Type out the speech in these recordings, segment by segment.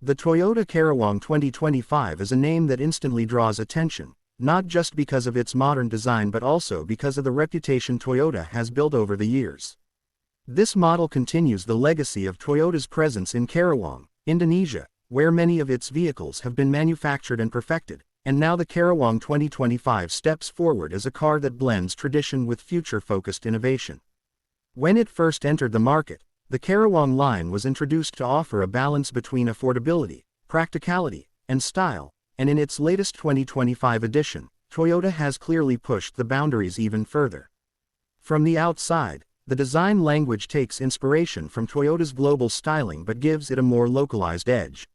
The Toyota Karawang 2025 is a name that instantly draws attention, not just because of its modern design but also because of the reputation Toyota has built over the years. This model continues the legacy of Toyota's presence in Karawang, Indonesia, where many of its vehicles have been manufactured and perfected, and now the Karawang 2025 steps forward as a car that blends tradition with future-focused innovation. When it first entered the market, the Karawang line was introduced to offer a balance between affordability, practicality, and style, and in its latest 2025 edition, Toyota has clearly pushed the boundaries even further. From the outside, the design language takes inspiration from Toyota's global styling but gives it a more localized edge.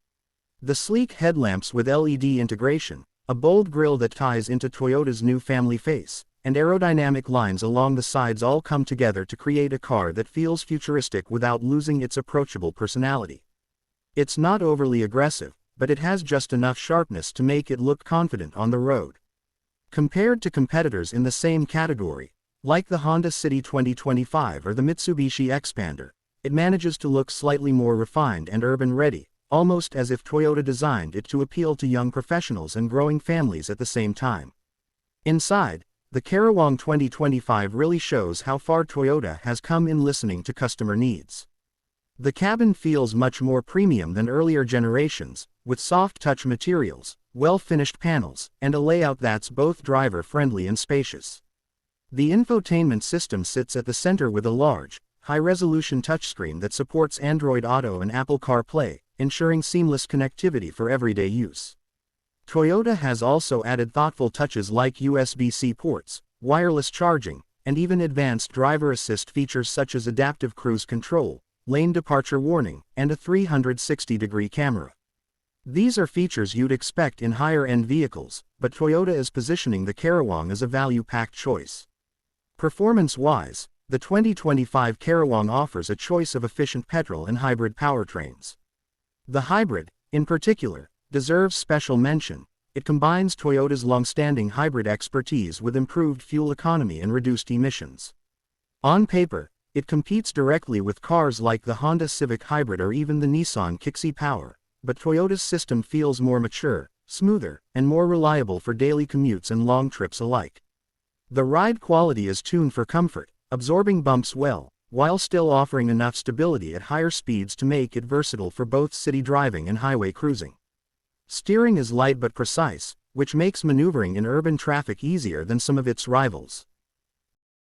The sleek headlamps with LED integration, a bold grille that ties into Toyota's new family face, and aerodynamic lines along the sides all come together to create a car that feels futuristic without losing its approachable personality. It's not overly aggressive, but it has just enough sharpness to make it look confident on the road. Compared to competitors in the same category, like the Honda City 2025 or the Mitsubishi Xpander, it manages to look slightly more refined and urban-ready, almost as if Toyota designed it to appeal to young professionals and growing families at the same time. Inside, the Karawang 2025 really shows how far Toyota has come in listening to customer needs. The cabin feels much more premium than earlier generations, with soft-touch materials, well-finished panels, and a layout that's both driver-friendly and spacious. The infotainment system sits at the center with a large, high-resolution touchscreen that supports Android Auto and Apple CarPlay, ensuring seamless connectivity for everyday use. Toyota has also added thoughtful touches like USB-C ports, wireless charging, and even advanced driver assist features such as adaptive cruise control, lane departure warning, and a 360-degree camera. These are features you'd expect in higher-end vehicles, but Toyota is positioning the Karawang as a value-packed choice. Performance-wise, the 2025 Karawang offers a choice of efficient petrol and hybrid powertrains. The hybrid, in particular, deserves special mention. It combines Toyota's long-standing hybrid expertise with improved fuel economy and reduced emissions. On paper, it competes directly with cars like the Honda Civic Hybrid or even the Nissan Kicks e-Power, but Toyota's system feels more mature, smoother, and more reliable for daily commutes and long trips alike. The ride quality is tuned for comfort, absorbing bumps well, while still offering enough stability at higher speeds to make it versatile for both city driving and highway cruising. Steering is light but precise, which makes maneuvering in urban traffic easier than some of its rivals.